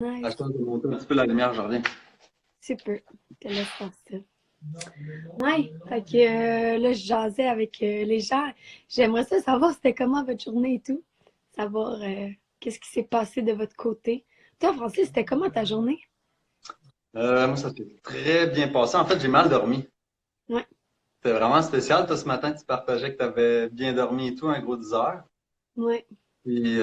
Ah, Nice. je pense que monter un petit peu la lumière, je reviens. Super. Je te laisse faire ça. Ouais. Fait que là, je jasais avec les gens. J'aimerais ça savoir c'était comment votre journée et tout. Savoir qu'est-ce qui s'est passé de votre côté. Toi, Francis, c'était comment ta journée? Moi, ça s'est très bien passé. En fait, j'ai mal dormi. Ouais. C'était vraiment spécial. Toi, ce matin, tu partageais que tu avais bien dormi et tout, un gros 10 heures. Ouais. Puis,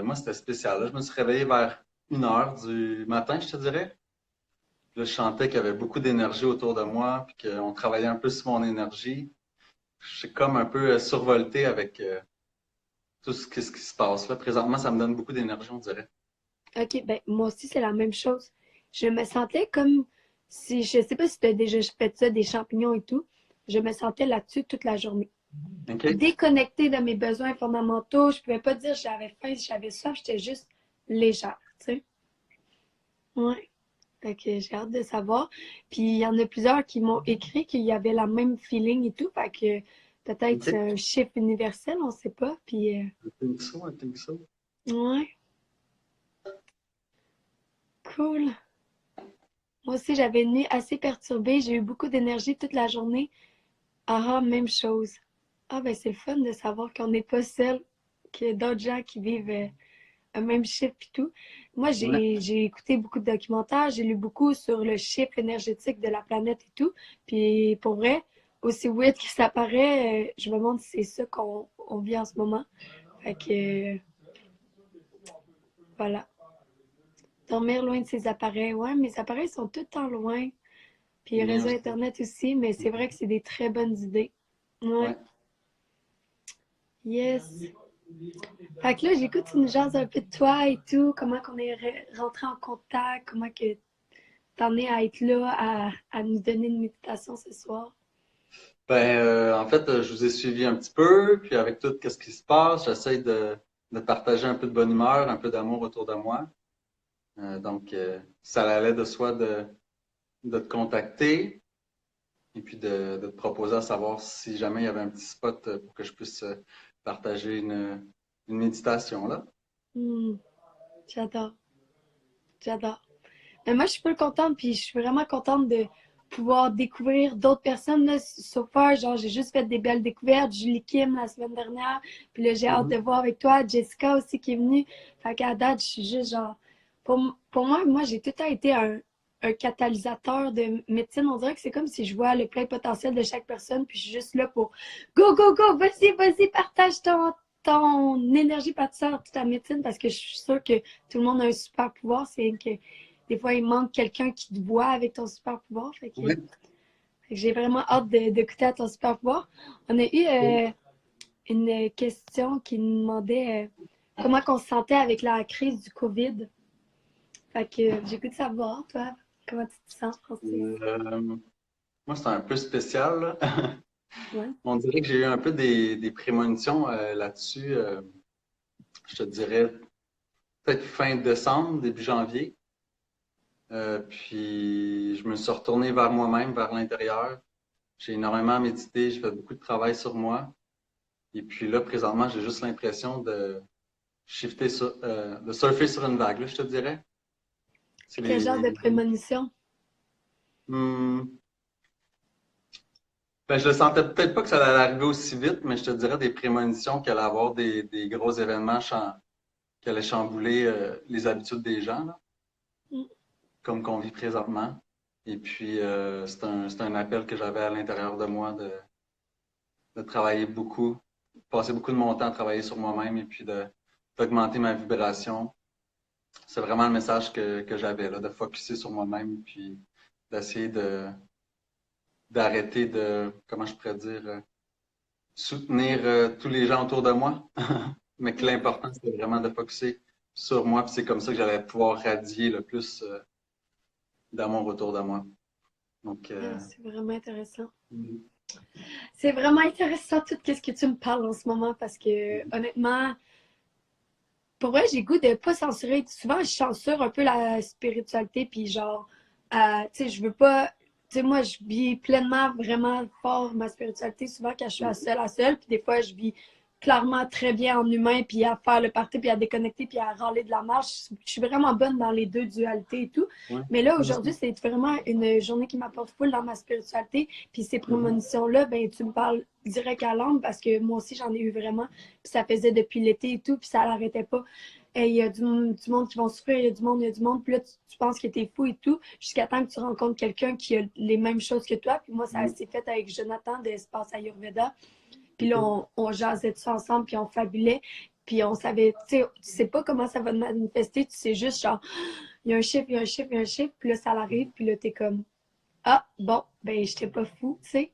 moi, c'était spécial. Là, je me suis réveillé vers 1 heure du matin, je te dirais. Puis là, je sentais qu'il y avait beaucoup d'énergie autour de moi, puis qu'on travaillait un peu sur mon énergie. Je suis comme un peu survolté avec tout ce qui se passe là. Présentement, ça me donne beaucoup d'énergie, on dirait. OK, ben moi aussi, c'est la même chose. Je me sentais comme si, je sais pas si tu as déjà fait ça, des champignons et tout. Je me sentais là-dessus toute la journée. OK? Déconnectée de mes besoins fondamentaux. Je pouvais pas dire j'avais faim, j'avais soif, j'étais juste légère, tu sais. Ouais. Fait que j'ai hâte de savoir. Puis il y en a plusieurs qui m'ont écrit qu'il y avait la même feeling et tout. Fait que peut-être OK? c'est un chiffre universel, on sait pas. Puis I think so, I think so. ouais, cool. Moi aussi, j'avais une nuit assez perturbée. J'ai eu beaucoup d'énergie toute la journée. Ah, même chose. Ah, ben c'est le fun de savoir qu'on n'est pas seul, qu'il y a d'autres gens qui vivent un même chiffre et tout. Moi, Ouais. j'ai écouté beaucoup de documentaires, j'ai lu beaucoup sur le chiffre énergétique de la planète et tout. Puis pour vrai, aussi weird que ça paraît, je me demande si c'est ça qu'on vit en ce moment. Fait que voilà. Dormir loin de ses appareils. Ouais, mes appareils sont tout le temps loin. Puis Les le miens réseau aussi. Internet aussi, mais c'est vrai que c'est des très bonnes idées. Ouais. Ouais. Yes. Fait que là, j'écoute une jase un peu de toi et tout, comment qu'on est rentré en contact, comment que t'en es à être là, à nous donner une méditation ce soir. Ben, en fait, je vous ai suivi un petit peu, puis avec tout ce qui se passe, j'essaie de partager un peu de bonne humeur, un peu d'amour autour de moi. Donc, ça allait de soi de te contacter et puis de te proposer à savoir si jamais il y avait un petit spot pour que je puisse partager une méditation là. Hmm, j'adore, j'adore. Mais moi, je suis pas contente, puis je suis vraiment contente de pouvoir découvrir d'autres personnes. Là, so far, genre, j'ai juste fait des belles découvertes. Julie Kim la semaine dernière, puis là, j'ai hâte de Mhm. voir avec toi. Jessica aussi qui est venue. Fait qu'à date, je suis juste genre. Pour moi, j'ai tout le temps été un catalyseur de médecine. On dirait que c'est comme si je vois le plein potentiel de chaque personne, puis je suis juste là pour go, go, go, vas-y, vas-y, partage ton énergie participante toute ta médecine parce que je suis sûre que tout le monde a un super pouvoir. C'est que des fois, il manque quelqu'un qui te voit avec ton super pouvoir. Ouais. Fait que j'ai vraiment hâte d'écouter à ton super pouvoir. On a eu une question qui nous demandait comment on se sentait avec la crise du COVID. Fait que j'ai goût de savoir, toi, comment tu te sens, Francis? Moi, c'est un peu spécial, là. Ouais. On dirait que j'ai eu un peu des prémonitions là-dessus. Je te dirais peut-être fin décembre, début janvier. Puis je me suis retourné vers moi-même, vers l'intérieur. J'ai énormément médité, j'ai fait beaucoup de travail sur moi. Et puis là, présentement, j'ai juste l'impression de surfer sur une vague, là, je te dirais. C'est Quel genre de prémonition? Hmm, ben, je le sentais peut-être pas que ça allait arriver aussi vite, mais je te dirais des prémonitions qu'il allait avoir des gros événements qui allaient chambouler les habitudes des gens, là, Mm. comme qu'on vit présentement. Et puis, c'est un appel que j'avais à l'intérieur de moi de travailler beaucoup, passer beaucoup de mon temps à travailler sur moi-même et puis d'augmenter ma vibration. C'est vraiment le message que j'avais, là, de focuser sur moi-même et puis d'essayer d'arrêter comment je pourrais dire, soutenir tous les gens autour de moi. Mais que Mm. l'important, c'était vraiment de focuser sur moi. Puis c'est comme ça que j'allais pouvoir radier le plus d'amour autour de moi. Donc, Ah, c'est vraiment intéressant. mhm. C'est vraiment intéressant tout ce que tu me parles en ce moment parce que honnêtement, pour vrai, j'ai goût de pas censurer. Souvent, je censure un peu la spiritualité, puis genre, tu sais, je veux pas. Tu sais, moi, je vis pleinement, vraiment fort ma spiritualité, souvent quand je suis à seule, puis des fois, je vis clairement très bien en humain, puis à faire le party, puis à déconnecter, puis à râler de la marche. Je suis vraiment bonne dans les deux dualités et tout. Ouais. Mais là, aujourd'hui, c'est vraiment une journée qui m'apporte full dans ma spiritualité. Puis ces Mhm. prémonitions-là, ben, tu me parles direct à l'âme parce que moi aussi, j'en ai eu vraiment. Puis ça faisait depuis l'été et tout, puis ça l'arrêtait pas. Et il y a du monde qui vont souffrir, il y a du monde, il y a du monde. Puis là, tu penses que t'es fou et tout, jusqu'à temps que tu rencontres quelqu'un qui a les mêmes choses que toi. Puis moi, ça Mhm. s'est fait avec Jonathan d'Espace Ayurveda. Puis là, OK. on jasait tout ça ensemble, puis on fabulait. Puis on savait, tu sais pas comment ça va te manifester, tu sais juste genre, il y a un chiffre, il y a un chiffre, il y a un chiffre, puis là, ça arrive, puis là, t'es comme, ah, bon, ben, j'étais pas fou, tu sais.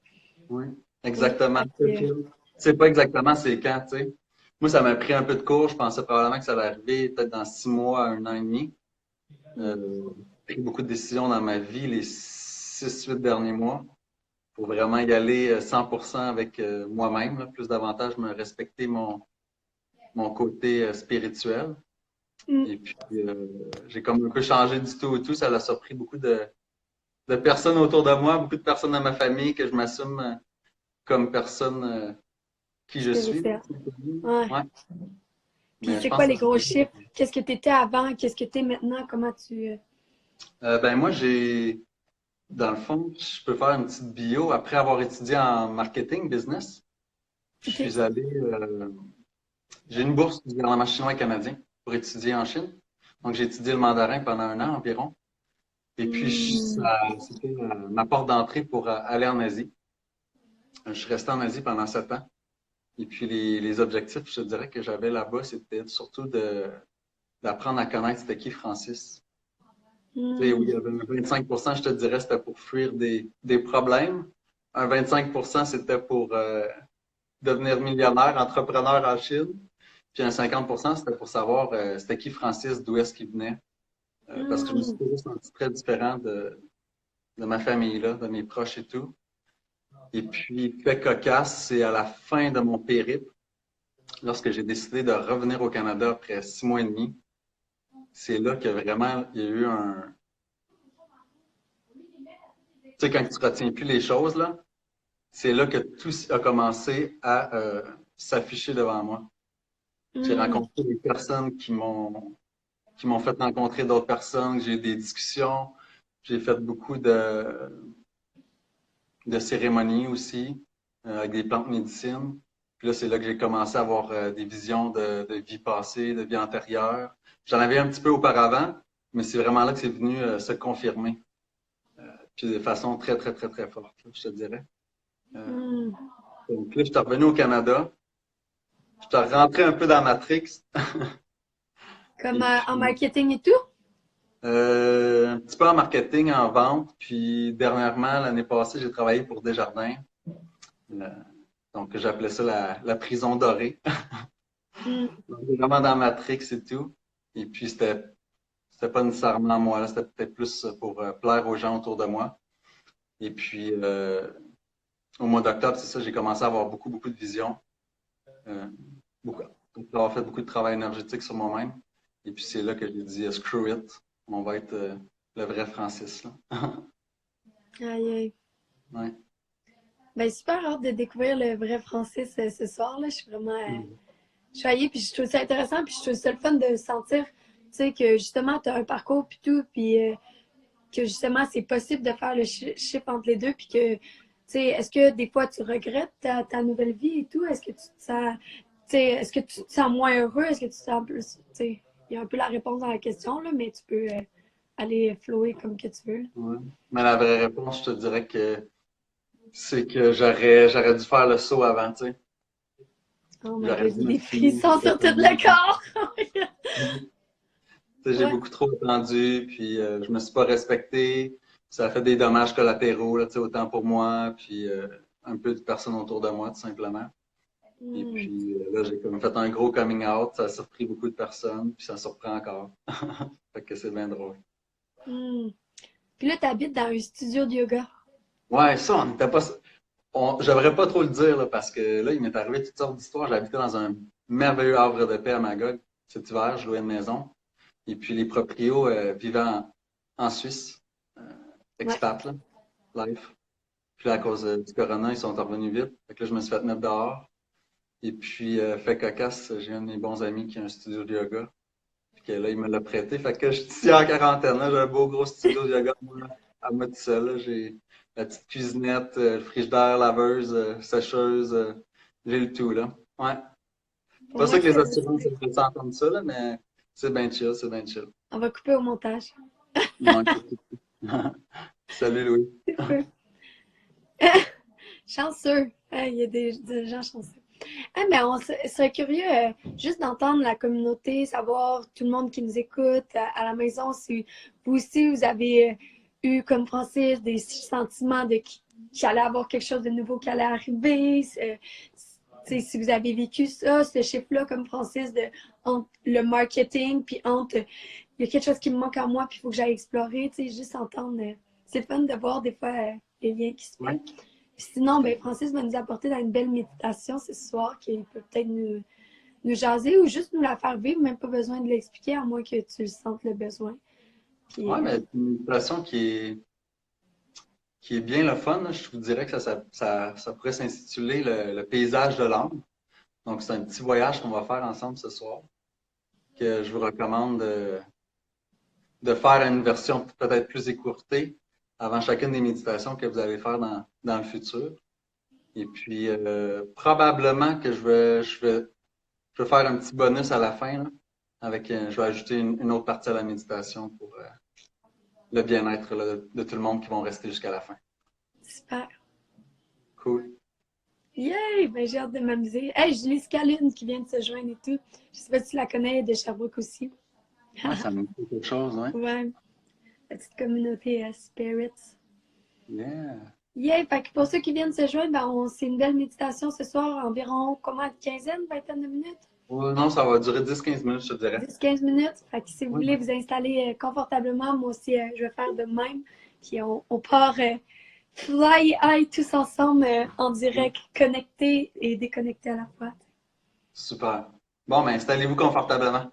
Oui, Ouais, exactement. fait Tu que, sais pas exactement c'est quand, tu sais. Moi, ça m'a pris un peu de cours. Je pensais probablement que ça allait arriver peut-être dans 6 mois, 1 an et demi. J'ai pris beaucoup de décisions dans ma vie les 6, 8 derniers mois pour vraiment y aller 100% avec moi-même, là, plus davantage me respecter mon côté spirituel. mm, Et puis, j'ai comme un peu changé du tout au tout. Ça a surpris beaucoup de personnes autour de moi, beaucoup de personnes dans ma famille que je m'assume comme personne qui je suis. spirituel. Ouais. Ouais. Puis Mais je c'est quoi pense que les ça gros serait chiffres? Qu'est-ce que t'étais avant? Qu'est-ce que t'es maintenant? Comment tu... ben moi, dans le fond, je peux faire une petite bio. Après avoir étudié en marketing business, je OK. suis allé, j'ai une bourse du gouvernement chinois et canadien pour étudier en Chine. Donc, j'ai étudié le mandarin pendant 1 an environ. Et puis, Mm. c'était ma porte d'entrée pour aller en Asie. Je suis resté en Asie pendant 7 ans. Et puis, les objectifs, je te dirais que j'avais là-bas, c'était surtout d'apprendre à connaître c'était qui Francis. Tu sais, oui, il y Mm. avait un 25%, je te dirais, c'était pour fuir des problèmes. Un 25%, c'était pour devenir millionnaire, entrepreneur en Chine. Puis un 50%, c'était pour savoir c'était qui Francis, d'où est-ce qu'il venait. Parce que je me suis Mm. toujours senti très différent de ma famille, là, de mes proches et tout. Et puis, fait cocasse, c'est à la fin de mon périple, lorsque j'ai décidé de revenir au Canada après 6 mois et demi, c'est là que vraiment il y a eu tu sais, quand tu retiens plus les choses, là, c'est là que tout a commencé à s'afficher devant moi. J'ai Mm. rencontré des personnes qui m'ont fait rencontrer d'autres personnes, j'ai eu des discussions, j'ai fait beaucoup de cérémonies aussi, avec des plantes médecines. Puis là, c'est là que j'ai commencé à avoir des visions de vie passée, de vie antérieure. J'en avais un petit peu auparavant, mais c'est vraiment là que c'est venu se confirmer. Puis de façon très, très, très, très forte, là, je te dirais. Euh, Mm. donc là, je suis revenu au Canada. Je suis rentré un peu dans Matrix. Comme Et en puis, marketing et tout? un petit peu en marketing, en vente. Puis dernièrement, l'année passée, j'ai travaillé pour Desjardins. Euh, donc, j'appelais ça la prison dorée. Mm. Donc, vraiment dans Matrix et tout. Et puis, c'était pas nécessairement moi, là, c'était peut-être plus pour plaire aux gens autour de moi. Et puis, au mois d'octobre, c'est ça, j'ai commencé à avoir beaucoup, beaucoup de visions. Euh, beaucoup, avoir fait beaucoup de travail énergétique sur moi-même. Et puis, c'est là que j'ai dit, screw it, on va être le vrai Francis, là. Aïe, aïe. Ouais. Ben, super hâte de découvrir le vrai Francis ce soir, là. Je suis vraiment choyée, puis je trouve ça intéressant, puis je trouve ça le fun de sentir, tu sais, que justement, tu as un parcours, puis tout, puis que justement, c'est possible de faire le chiffre entre les deux, puis que, tu sais, est-ce que des fois, tu regrettes ta nouvelle vie et tout? Est-ce que tu te sens, tu sais, est-ce que tu te sens moins heureux? Est-ce que tu te sens plus, tu sais, il y a un peu la réponse dans la question, là, mais tu peux aller flower comme que tu veux, là. Ouais. Mais la vraie réponse, je te dirais que c'est que j'aurais dû faire le saut avant, tu sais. Oh my J'aurais god, dû j'ai me des finir frissons sur tout le corps! Tu sais, j'ai Ouais. beaucoup trop attendu, puis je me suis pas respecté. Ça a fait des dommages collatéraux, là, tu sais, autant pour moi, puis un peu de personnes autour de moi, tout simplement. Et Hmm. puis là, j'ai comme fait un gros coming out. Ça a surpris beaucoup de personnes, puis ça surprend encore. Fait que c'est bien drôle. Hmm. Puis là, tu habites dans un studio de yoga. Ouais, ça, on n'était pas. J'aimerais pas trop le dire, là, parce que là, il m'est arrivé toutes sortes d'histoires. J'habitais dans un merveilleux havre de paix à Magog. Cet hiver, je louais une maison. Et puis les proprios vivaient en Suisse, euh, Ouais. expat, là, life. Puis là, à cause du corona, ils sont revenus vite. Fait que là, je me suis fait mettre dehors. Et puis, fait cocasse, j'ai un de mes bons amis qui a un studio de yoga. Puis que là, il me l'a prêté. Fait que je suis ici en quarantaine, là. J'ai un beau gros studio de yoga à moi tout seul, là. J'ai la petite cuisinette, le frigidaire, laveuse, sécheuse. J'ai le tout, là. Ouais. C'est Au pas moins, ça que les c'est assurances resté. aimeraient s'entendre ça, là, mais c'est bien chill, c'est bien chill. On va couper au montage. Ouais. Salut Louis. C'est peu. Chanceux. Il y a des gens chanceux. Ah, mais on serait curieux juste d'entendre la communauté, savoir tout le monde qui nous écoute à la maison, si vous aussi vous avez eu, comme Francis, des sentiments de qu'il allait avoir quelque chose de nouveau qui allait arriver. Si vous avez vécu ça, ce chiffre-là, comme Francis, entre le marketing, puis entre il y a quelque chose qui me manque en moi, puis il faut que j'aille explorer, juste entendre. C'est fun de voir des fois les liens qui se Ouais. font. Sinon, ben, Francis va nous apporter dans une belle méditation ce soir qui peut peut-être nous jaser ou juste nous la faire vivre, même pas besoin de l'expliquer, à moins que tu le sentes le besoin. Ouais, Puis, mais c'est une méditation qui est bien le fun, là. Je vous dirais que ça pourrait s'intituler le paysage de l'âme. Donc, c'est un petit voyage qu'on va faire ensemble ce soir, que je vous recommande de faire une version peut-être plus écourtée avant chacune des méditations que vous allez faire dans le futur. Et puis, probablement que je vais faire un petit bonus à la fin, là, avec, je vais ajouter une autre partie à la méditation pour le bien-être là, de tout le monde qui vont rester jusqu'à la fin. super. Cool. Yay! Ben, j'ai hâte de m'amuser. Hey, Julie Scaline qui vient de se joindre et tout. Je sais pas si tu la connais, elle est de Sherbrooke aussi. Ouais, ça me dit quelque chose, ouais. Ouais, la petite communauté Spirits. Yeah. Yay! Fait que pour ceux qui viennent se joindre, ben, c'est une belle méditation ce soir, environ, comment, quinzaine, vingtaine de minutes? Non, ça va durer 10-15 minutes, je te dirais. 10-15 minutes. Fait que si vous Oui. voulez vous installer confortablement, moi aussi, je vais faire de même. Puis on part fly high tous ensemble en direct, connectés et déconnectés à la fois. Super. Bon, ben, installez-vous confortablement.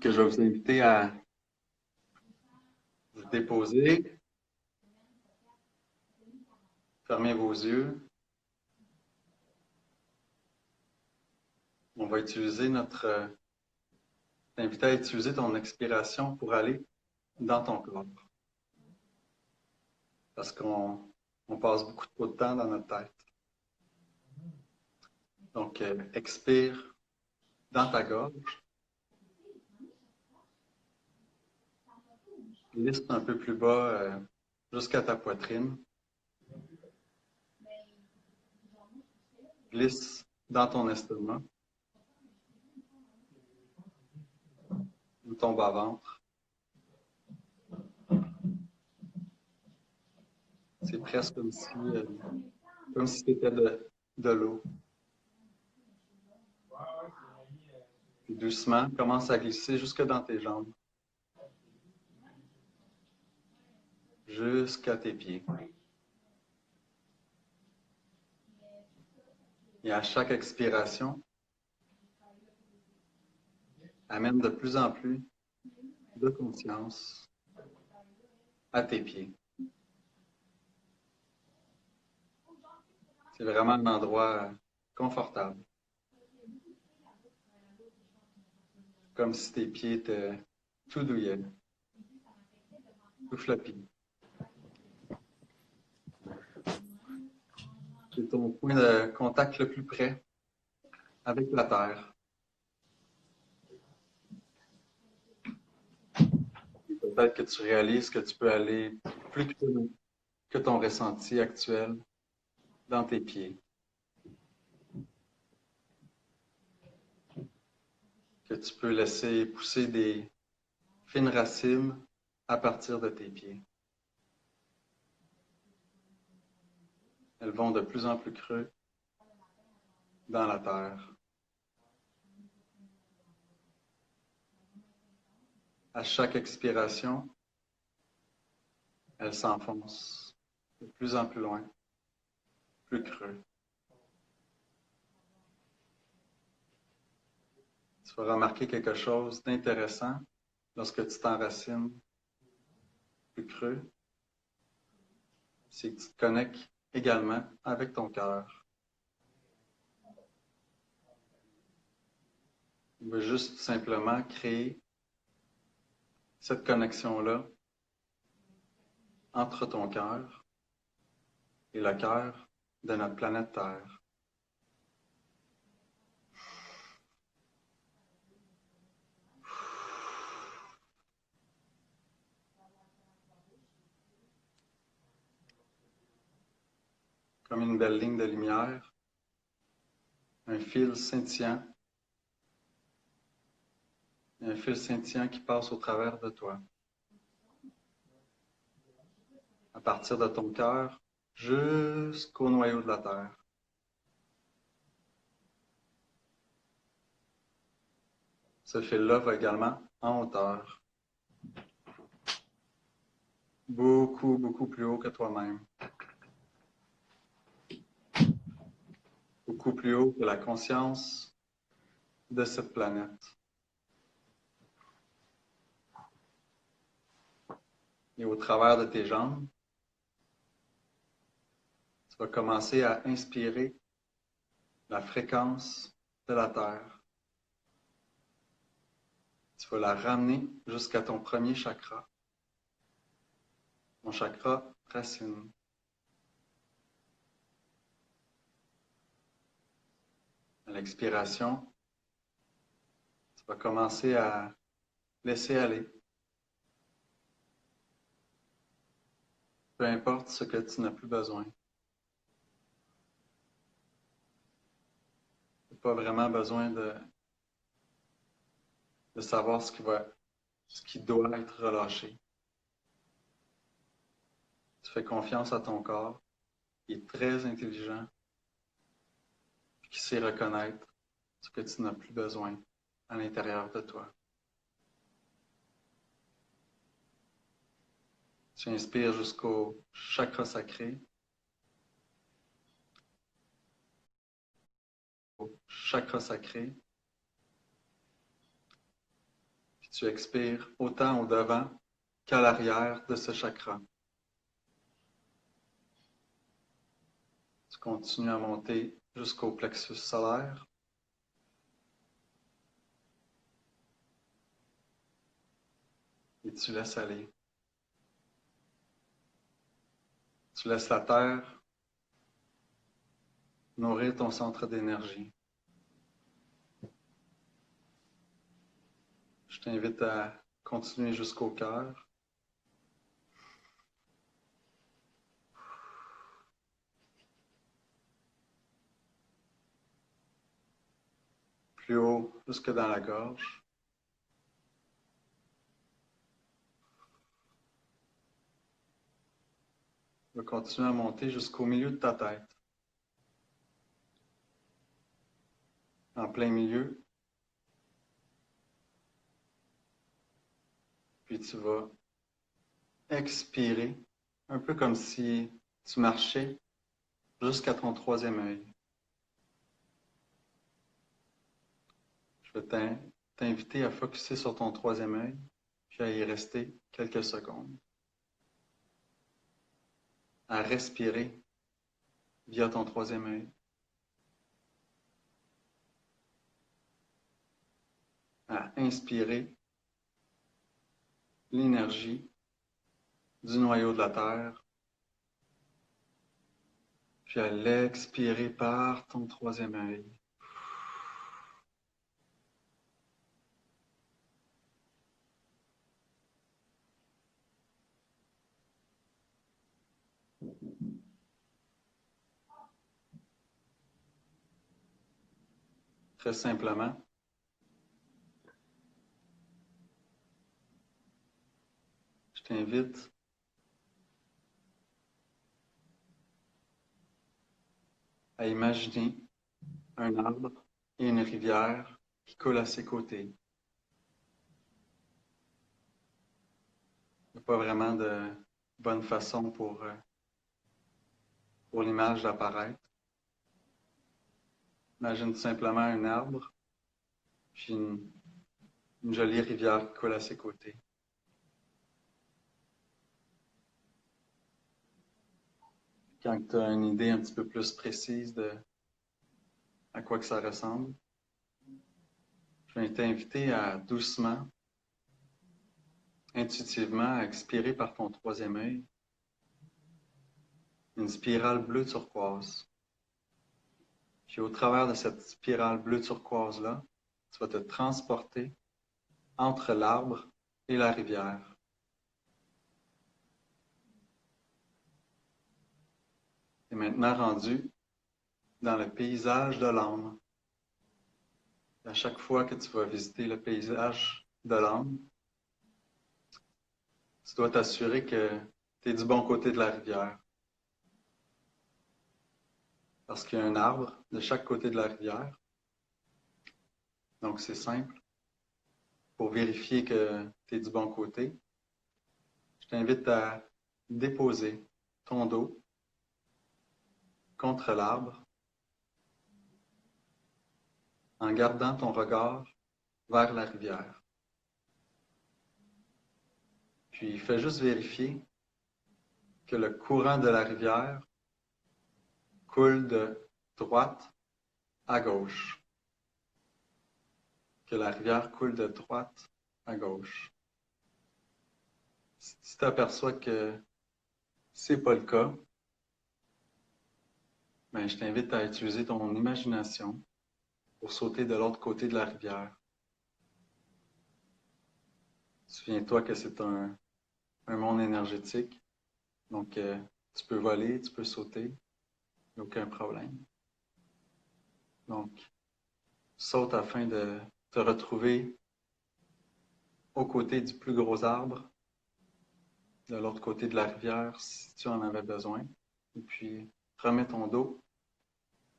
Que je vais vous inviter à vous déposer, fermez vos yeux. On va utiliser t'inviter à utiliser ton expiration pour aller dans ton corps. Parce qu'on passe beaucoup trop de temps dans notre tête. Donc, expire dans ta gorge. Glisse un peu plus bas jusqu'à ta poitrine. Glisse dans ton estomac, dans ton bas-ventre. C'est presque comme si c'était de l'eau. Puis doucement, commence à glisser jusque dans tes jambes, jusqu'à tes pieds. Et à chaque expiration, amène de plus en plus de conscience à tes pieds. C'est vraiment un endroit confortable. Comme si tes pieds étaient tout douillets, tout floppy. C'est ton point de contact le plus près avec la terre. Peut-être que tu réalises que tu peux aller plus que ton ressenti actuel dans tes pieds. Que tu peux laisser pousser des fines racines à partir de tes pieds. Elles vont de plus en plus creux dans la terre. À chaque expiration, elles s'enfoncent de plus en plus loin, plus creux. Tu vas remarquer quelque chose d'intéressant lorsque tu t'enracines plus creux, c'est que tu te connectes également avec ton cœur. On veut juste simplement créer cette connexion-là entre ton cœur et le cœur de notre planète Terre. Comme une belle ligne de lumière, un fil scintillant, un fil scintillant qui passe au travers de toi. À partir de ton cœur jusqu'au noyau de la Terre. Ce fil-là va également en hauteur. Beaucoup, beaucoup plus haut que toi-même. Beaucoup plus haut que la conscience de cette planète. Et au travers de tes jambes, tu vas commencer à inspirer la fréquence de la Terre. Tu vas la ramener jusqu'à ton premier chakra, ton chakra racine. À l'expiration, tu vas commencer à laisser aller. Peu importe ce que tu n'as plus besoin. Tu n'as pas vraiment besoin de savoir ce qui doit être relâché. Tu fais confiance à ton corps, qui est très intelligent, qui sait reconnaître ce que tu n'as plus besoin à l'intérieur de toi. Tu inspires jusqu'au chakra sacré, au chakra sacré, puis tu expires autant au devant qu'à l'arrière de ce chakra. Tu continues à monter jusqu'au plexus solaire. Et tu laisses aller. Tu laisses la Terre nourrir ton centre d'énergie. Je t'invite à continuer jusqu'au cœur. Plus haut, jusque dans la gorge. Tu vas continuer à monter jusqu'au milieu de ta tête. En plein milieu. Puis tu vas expirer, un peu comme si tu marchais jusqu'à ton troisième œil. Je vais t'inviter à focusser sur ton troisième œil, puis à y rester quelques secondes. À respirer via ton troisième œil. À inspirer l'énergie du noyau de la Terre, puis à l'expirer par ton troisième œil. Très simplement, je t'invite à imaginer un arbre et une rivière qui coulent à ses côtés. Il n'y a pas vraiment de bonne façon pour l'image d'apparaître. Imagine simplement un arbre, puis une jolie rivière qui coule à ses côtés. quand tu as une idée un petit peu plus précise de à quoi que ça ressemble, je vais t'inviter à doucement, intuitivement, à expirer par ton troisième œil une spirale bleue turquoise. Puis au travers de cette spirale bleue turquoise-là, tu vas te transporter entre l'arbre et la rivière. Tu es maintenant rendu dans le paysage de l'âme. À chaque fois que tu vas visiter le paysage de l'âme, tu dois t'assurer que tu es du bon côté de la rivière. Parce qu'il y a un arbre de chaque côté de la rivière. Donc c'est simple. Pour vérifier que tu es du bon côté, je t'invite à déposer ton dos contre l'arbre en gardant ton regard vers la rivière. Puis fais juste vérifier que le courant de la rivière coule de droite à gauche. Que la rivière coule de droite à gauche. Si tu aperçois que c'est pas le cas, ben, je t'invite à utiliser ton imagination pour sauter de l'autre côté de la rivière. Souviens-toi que c'est un monde énergétique, donc tu peux voler, tu peux sauter, aucun problème. Donc, saute afin de te retrouver aux côtés du plus gros arbre, de l'autre côté de la rivière si tu en avais besoin, et puis remets ton dos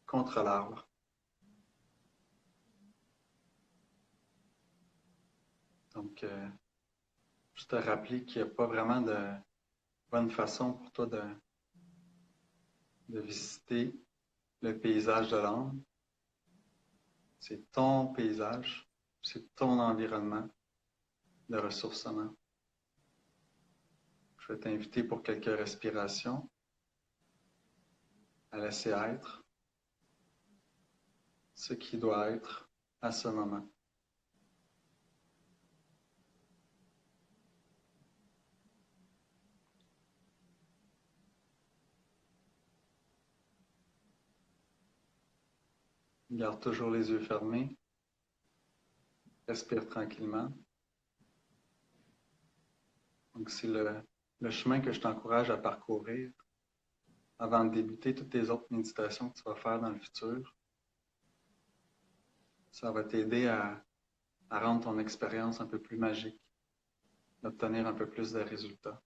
contre l'arbre. Donc, je te rappelle qu'il n'y a pas vraiment de bonne façon pour toi de visiter le paysage de l'âme. C'est ton paysage, c'est ton environnement de ressourcement. Je vais t'inviter pour quelques respirations à laisser être ce qui doit être à ce moment. Garde toujours les yeux fermés. Respire tranquillement. Donc, c'est le chemin que je t'encourage à parcourir avant de débuter toutes les autres méditations que tu vas faire dans le futur. Ça va t'aider à rendre ton expérience un peu plus magique, d'obtenir un peu plus de résultats.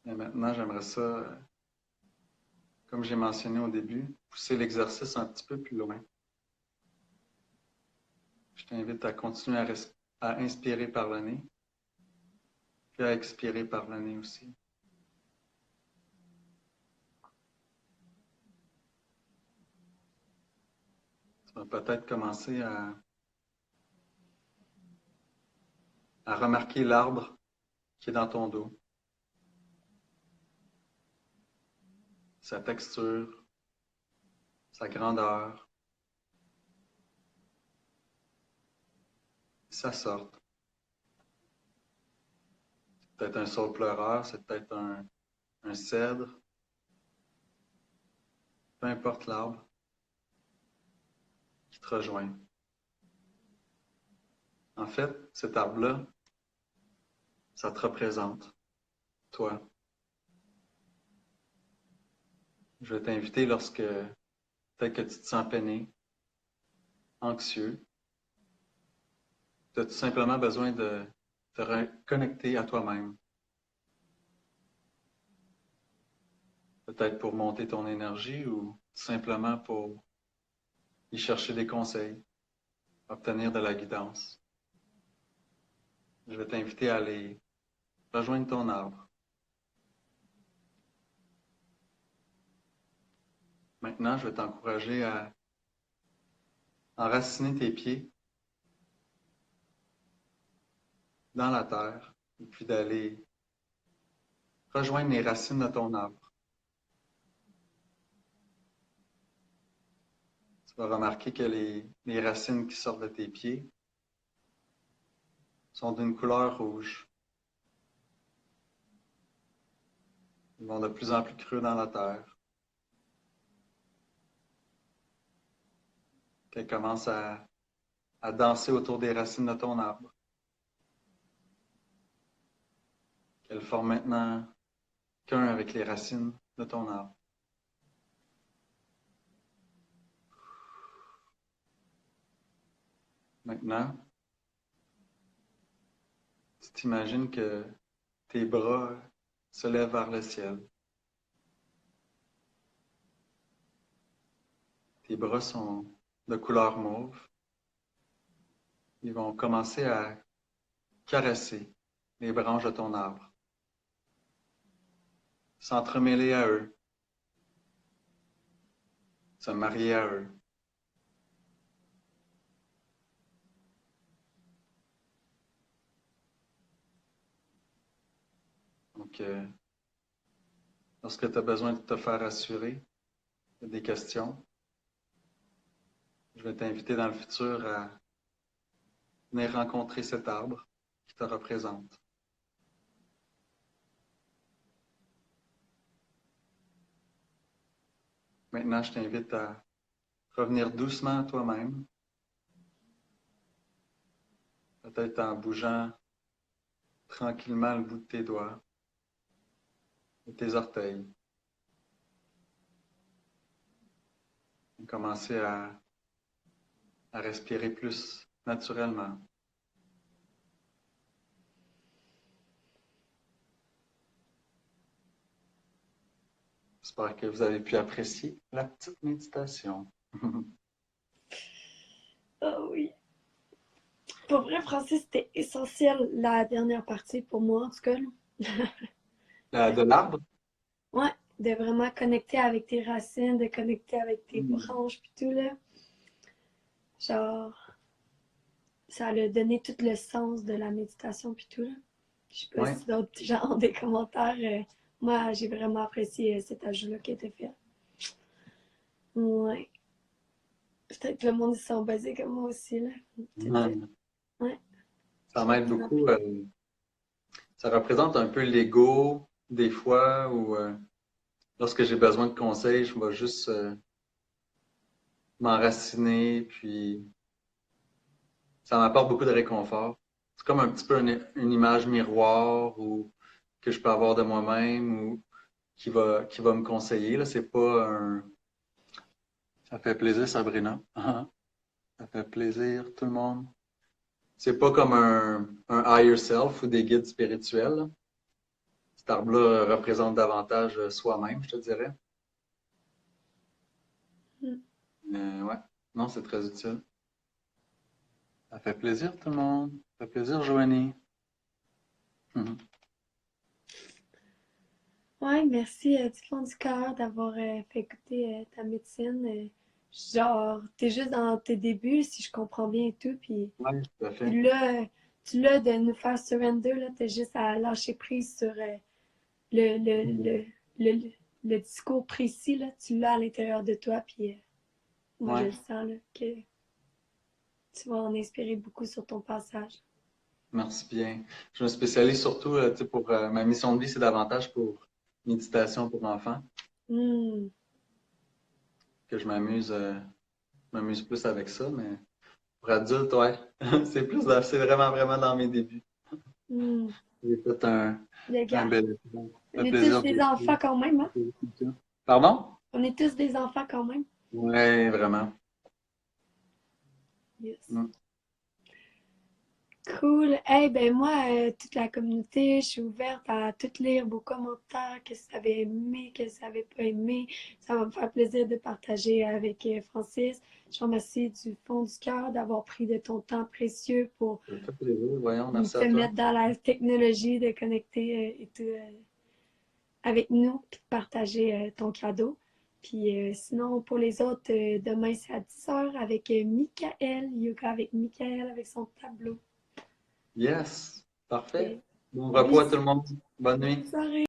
Et maintenant, j'aimerais ça, comme j'ai mentionné au début, pousser l'exercice un petit peu plus loin. Je t'invite à continuer à inspirer par le nez, puis à expirer par le nez aussi. Tu vas peut-être commencer à remarquer l'arbre qui est dans ton dos, sa texture, sa grandeur, sa sorte. C'est peut-être un saule pleureur, c'est peut-être un cèdre, peu importe l'arbre qui te rejoint. En fait, cet arbre-là, ça te représente, toi. Je vais t'inviter lorsque peut-être que tu te sens peiné, anxieux, tu as tout simplement besoin de te reconnecter à toi-même. Peut-être pour monter ton énergie ou tout simplement pour y chercher des conseils, obtenir de la guidance. Je vais t'inviter à aller rejoindre ton arbre. Maintenant, je vais t'encourager à enraciner tes pieds dans la terre et puis d'aller rejoindre les racines de ton arbre. Tu vas remarquer que les racines qui sortent de tes pieds sont d'une couleur rouge. Ils vont de plus en plus creux dans la terre. Qu'elles commencent à danser autour des racines de ton arbre. Qu'elles forment maintenant qu'un avec les racines de ton arbre. Maintenant, tu t'imagines que tes bras se lèvent vers le ciel. Tes bras sont de couleur mauve. Ils vont commencer à caresser les branches de ton arbre, s'entremêler à eux, se marier à eux. Donc, lorsque tu as besoin de te faire assurer des questions, je vais t'inviter dans le futur à venir rencontrer cet arbre qui te représente. Maintenant, je t'invite à revenir doucement à toi-même, peut-être en bougeant tranquillement le bout de tes doigts et tes orteils. Commencer à respirer plus naturellement. J'espère que vous avez pu apprécier la petite méditation. Oh oui. Pour vrai, Francis, c'était essentiel la dernière partie pour moi, en tout cas. De l'arbre? Ouais, de vraiment connecter avec tes racines, de connecter avec tes Mm. branches, puis tout, là. Genre, ça a donné tout le sens de la méditation, puis tout, là. Je sais pas Oui, si d'autres gens ont des commentaires. Moi, j'ai vraiment apprécié cet ajout-là qui a été fait. Ouais. Peut-être que le monde, ils sont basés comme moi aussi, là. Ouais. ça m'aide beaucoup. Ça représente un peu l'ego, des fois, où lorsque j'ai besoin de conseils, je vais juste m'enraciner, puis ça m'apporte beaucoup de réconfort. C'est comme un petit peu une image miroir ou que je peux avoir de moi-même ou qui va me conseiller. Là, c'est pas un. Ça fait plaisir, Sabrina. Ça fait plaisir, tout le monde. C'est pas comme un higher self ou des guides spirituels, là. Cet arbre-là représente davantage soi-même, je te dirais. Mm. Mais ouais, non, c'est très utile. Ça fait plaisir, tout le monde. Ça fait plaisir, Joanie. Mhm. Ouais, merci du fond du cœur d'avoir fait écouter ta médecine. Genre, t'es juste dans tes débuts, si je comprends bien et tout, puis Ouais, tout à fait. tu l'as, tu l'as de nous faire surrender, là, t'as juste à lâcher prise sur le, le, Mhm. le, le, le discours précis, là, tu l'as à l'intérieur de toi, puis moi je Ouais, le sens, là, que tu vas en inspirer beaucoup sur ton passage. merci bien. Je me spécialise surtout, tu sais, pour ma mission de vie, c'est davantage pour méditation pour enfants, Hmm. que je m'amuse plus avec ça, mais pour adultes, ouais, c'est vraiment, vraiment dans mes débuts. Hmm. J'ai fait Les un gars, bel, on ça fait est tous plaisir des de enfants quand même, hein? Pardon? On est tous des enfants quand même. Ouais, vraiment. Yes. Mm. Cool. Eh ben moi, toute la communauté, je suis ouverte à tout lire vos commentaires, qu'est-ce que vous avez aimé, qu'est-ce que vous n'avez pas aimé. Ça va me faire plaisir de partager avec Francis. Je vous remercie du fond du cœur d'avoir pris de ton temps précieux pour Ça fait plaisir. Voyons, merci te à toi. mettre dans la technologie, de connecter et tout avec nous, puis de partager ton cadeau. Puis sinon, pour les autres, demain c'est à 10h avec Michael, yoga avec Michael, avec son tableau. Yes, parfait. Et Bon repos à tout bisous. le monde. Bonne Bonne nuit. soirée.